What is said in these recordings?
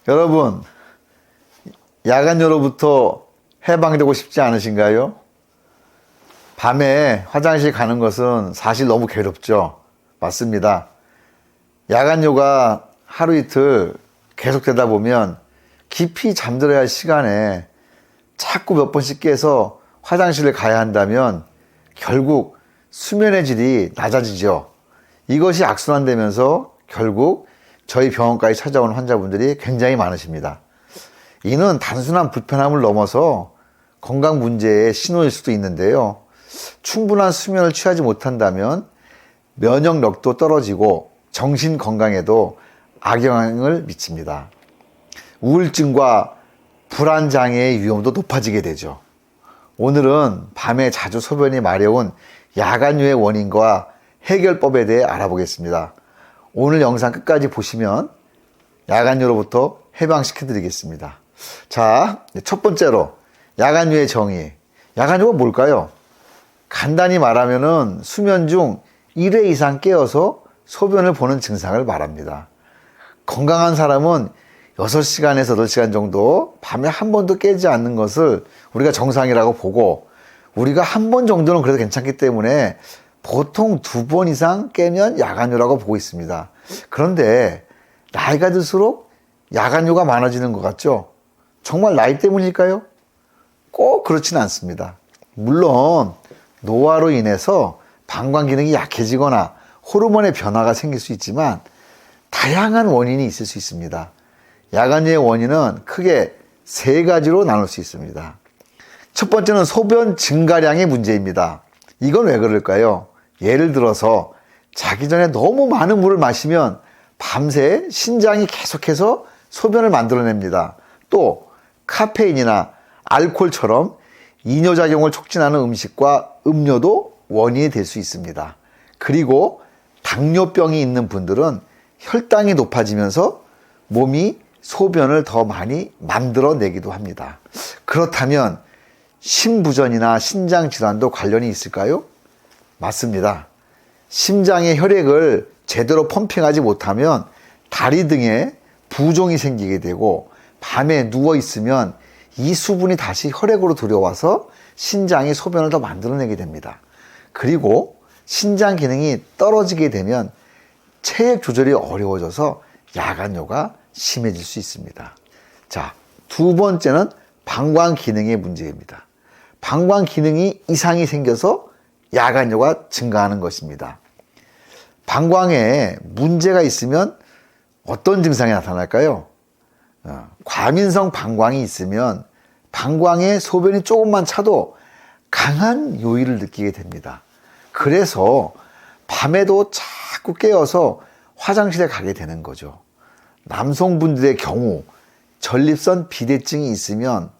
여러분, 야간요로부터 해방되고 싶지 않으신가요? 밤에 화장실 가는 것은 사실 너무 괴롭죠. 맞습니다. 야간요가 하루 이틀 계속되다 보면 깊이 잠들어야 할 시간에 자꾸 몇 번씩 깨서 화장실을 가야 한다면 결국 수면의 질이 낮아지죠. 이것이 악순환되면서 결국 저희 병원까지 찾아오는 환자분들이 굉장히 많으십니다. 이는 단순한 불편함을 넘어서 건강 문제의 신호일 수도 있는데요. 충분한 수면을 취하지 못한다면 면역력도 떨어지고 정신 건강에도 악영향을 미칩니다. 우울증과 불안 장애의 위험도 높아지게 되죠. 오늘은 밤에 자주 소변이 마려운 야간요의 원인과 해결법에 대해 알아보겠습니다. 오늘 영상 끝까지 보시면 야간요로부터 해방시켜 드리겠습니다. 자, 첫 번째로 야간요의 정의. 야간요가 뭘까요? 간단히 말하면은 수면 중 1회 이상 깨어서 소변을 보는 증상을 말합니다. 건강한 사람은 6시간에서 8시간 정도 밤에 한 번도 깨지 않는 것을 우리가 정상이라고 보고, 우리가 한 번 정도는 그래도 괜찮기 때문에 보통 2번 이상 깨면 야간요라고 보고 있습니다. 그런데 나이가 들수록 야간요가 많아지는 것 같죠? 정말 나이 때문일까요? 꼭 그렇지는 않습니다. 물론 노화로 인해서 방광 기능이 약해지거나 호르몬의 변화가 생길 수 있지만 다양한 원인이 있을 수 있습니다. 야간요의 원인은 크게 3가지로 나눌 수 있습니다. 첫 번째는 소변 증가량의 문제입니다. 이건 왜 그럴까요? 예를 들어서 자기 전에 너무 많은 물을 마시면 밤새 신장이 계속해서 소변을 만들어냅니다. 또 카페인이나 알코올처럼 이뇨작용을 촉진하는 음식과 음료도 원인이 될 수 있습니다. 그리고 당뇨병이 있는 분들은 혈당이 높아지면서 몸이 소변을 더 많이 만들어내기도 합니다. 그렇다면 심부전이나 신장질환도 관련이 있을까요? 맞습니다. 심장의 혈액을 제대로 펌핑하지 못하면 다리 등에 부종이 생기게 되고, 밤에 누워있으면 이 수분이 다시 혈액으로 들어와서 신장이 소변을 더 만들어내게 됩니다. 그리고 신장 기능이 떨어지게 되면 체액 조절이 어려워져서 야간요가 심해질 수 있습니다. 자, 2번째는 방광 기능의 문제입니다. 방광 기능이 이상이 생겨서 야간요가 증가하는 것입니다. 방광에 문제가 있으면 어떤 증상이 나타날까요? 과민성 방광이 있으면 방광에 소변이 조금만 차도 강한 요일을 느끼게 됩니다. 그래서 밤에도 자꾸 깨어서 화장실에 가게 되는 거죠. 남성분들의 경우 전립선 비대증이 있으면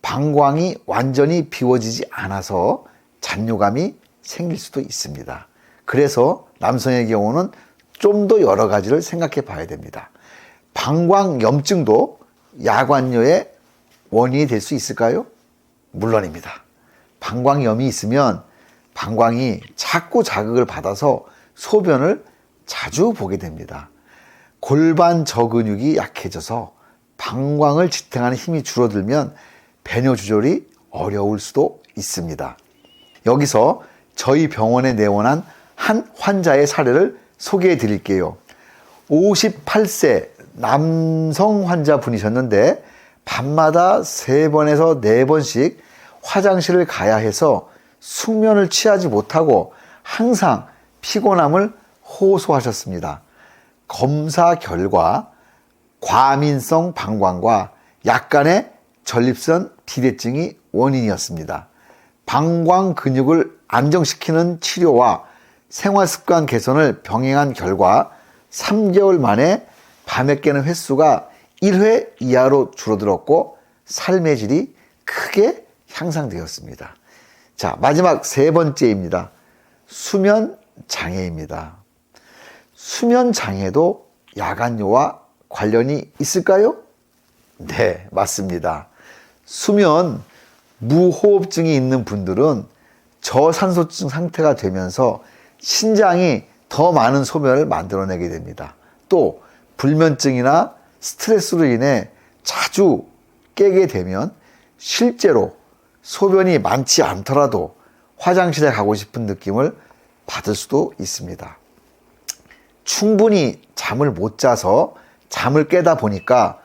방광이 완전히 비워지지 않아서 잔뇨감이 생길 수도 있습니다. 그래서 남성의 경우는 좀 더 여러 가지를 생각해 봐야 됩니다. 방광염증도 야간요의 원인이 될 수 있을까요? 물론입니다. 방광염이 있으면 방광이 자꾸 자극을 받아서 소변을 자주 보게 됩니다. 골반 저근육이 약해져서 방광을 지탱하는 힘이 줄어들면 배뇨 조절이 어려울 수도 있습니다. 여기서 저희 병원에 내원한 한 환자의 사례를 소개해 드릴게요. 58세 남성 환자분이셨는데 밤마다 3번에서 4번씩 화장실을 가야 해서 숙면을 취하지 못하고 항상 피곤함을 호소하셨습니다. 검사 결과 과민성 방광과 약간의 전립선 비대증이 원인이었습니다. 방광 근육을 안정시키는 치료와 생활습관 개선을 병행한 결과 3개월 만에 밤에 깨는 횟수가 1회 이하로 줄어들었고 삶의 질이 크게 향상되었습니다. 자, 마지막 3번째입니다. 수면 장애입니다. 수면 장애도 야간요와 관련이 있을까요? 네, 맞습니다. 수면 무호흡증이 있는 분들은 저산소증 상태가 되면서 신장이 더 많은 소변을 만들어내게 됩니다. 또 불면증이나 스트레스로 인해 자주 깨게 되면 실제로 소변이 많지 않더라도 화장실에 가고 싶은 느낌을 받을 수도 있습니다. 충분히 잠을 못 자서 잠을 깨다 보니까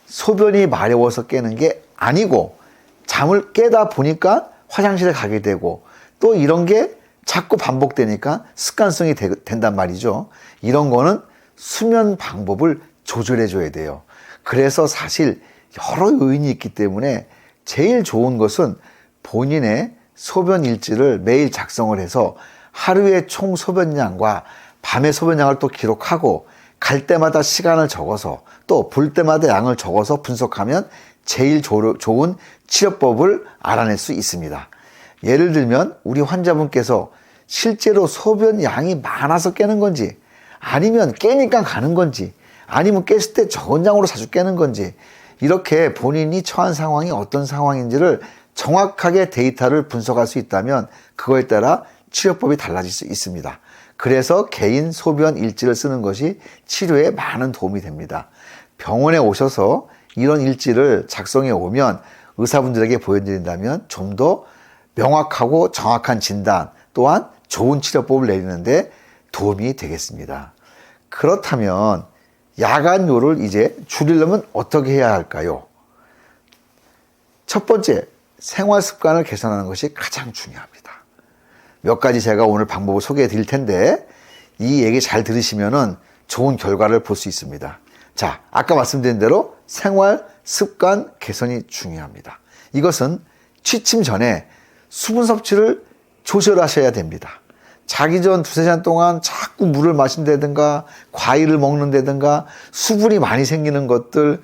소변이 마려워서 깨는 게 아니고 잠을 깨다 보니까 화장실에 가게 되고 또 이런 게 자꾸 반복되니까 습관성이 된단 말이죠. 이런 거는 수면 방법을 조절해 줘야 돼요. 그래서 사실 여러 요인이 있기 때문에 제일 좋은 것은 본인의 소변 일지를 매일 작성을 해서 하루의 총 소변량과 밤의 소변량을 또 기록하고 갈 때마다 시간을 적어서 또 볼 때마다 양을 적어서 분석하면 제일 좋은 치료법을 알아낼 수 있습니다. 예를 들면 우리 환자분께서 실제로 소변 양이 많아서 깨는 건지 아니면 깨니까 가는 건지 아니면 깼을 때 적은 양으로 자주 깨는 건지 이렇게 본인이 처한 상황이 어떤 상황인지를 정확하게 데이터를 분석할 수 있다면 그거에 따라 치료법이 달라질 수 있습니다. 그래서 개인 소변 일지를 쓰는 것이 치료에 많은 도움이 됩니다. 병원에 오셔서 이런 일지를 작성해 오면 의사분들에게 보여드린다면 좀 더 명확하고 정확한 진단 또한 좋은 치료법을 내리는데 도움이 되겠습니다. 그렇다면 야간요를 이제 줄이려면 어떻게 해야 할까요? 첫 번째, 생활 습관을 개선하는 것이 가장 중요합니다. 몇 가지 제가 오늘 방법을 소개해 드릴 텐데 이 얘기 잘 들으시면은 좋은 결과를 볼 수 있습니다. 자, 아까 말씀드린 대로 생활 습관 개선이 중요합니다. 이것은 취침 전에 수분 섭취를 조절하셔야 됩니다. 자기 전 두세 잔 동안 자꾸 물을 마신다든가 과일을 먹는다든가 수분이 많이 생기는 것들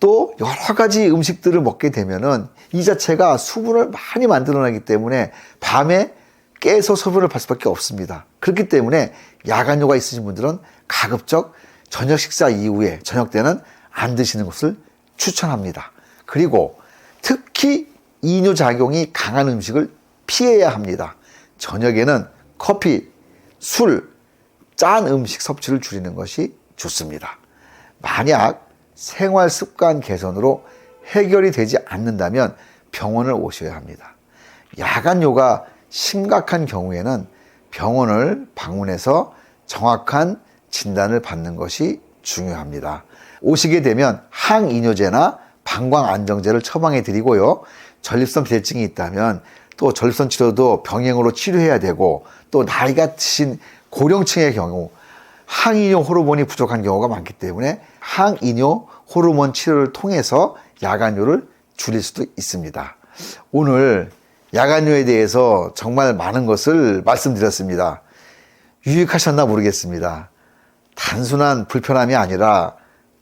또 여러 가지 음식들을 먹게 되면은 이 자체가 수분을 많이 만들어내기 때문에 밤에 깨서 소변을 발 수밖에 없습니다. 그렇기 때문에 야간요가 있으신 분들은 가급적 저녁 식사 이후에 저녁 때는 안 드시는 것을 추천합니다. 그리고 특히 이뇨작용이 강한 음식을 피해야 합니다. 저녁에는 커피, 술, 짠 음식 섭취를 줄이는 것이 좋습니다. 만약 생활 습관 개선으로 해결이 되지 않는다면 병원을 오셔야 합니다. 야간요가 심각한 경우에는 병원을 방문해서 정확한 진단을 받는 것이 중요합니다. 오시게 되면 항이뇨제나 방광안정제를 처방해 드리고요. 전립선 비대증이 있다면 또 전립선 치료도 병행으로 치료해야 되고 또 나이가 드신 고령층의 경우 항이뇨 호르몬이 부족한 경우가 많기 때문에 항이뇨 호르몬 치료를 통해서 야간요를 줄일 수도 있습니다. 오늘 야간요에 대해서 정말 많은 것을 말씀드렸습니다. 유익하셨나 모르겠습니다. 단순한 불편함이 아니라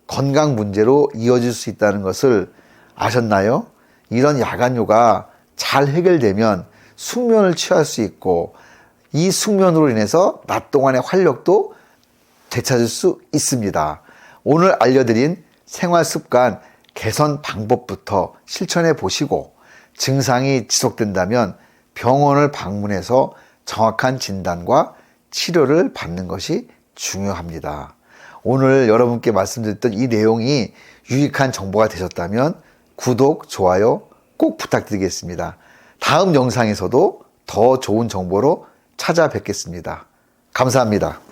건강 문제로 이어질 수 있다는 것을 아셨나요? 이런 야간요가 잘 해결되면 숙면을 취할 수 있고 이 숙면으로 인해서 낮 동안의 활력도 되찾을 수 있습니다. 오늘 알려드린 생활 습관 개선 방법부터 실천해 보시고 증상이 지속된다면 병원을 방문해서 정확한 진단과 치료를 받는 것이 중요합니다. 오늘 여러분께 말씀드렸던 이 내용이 유익한 정보가 되셨다면 구독, 좋아요 꼭 부탁드리겠습니다. 다음 영상에서도 더 좋은 정보로 찾아뵙겠습니다. 감사합니다.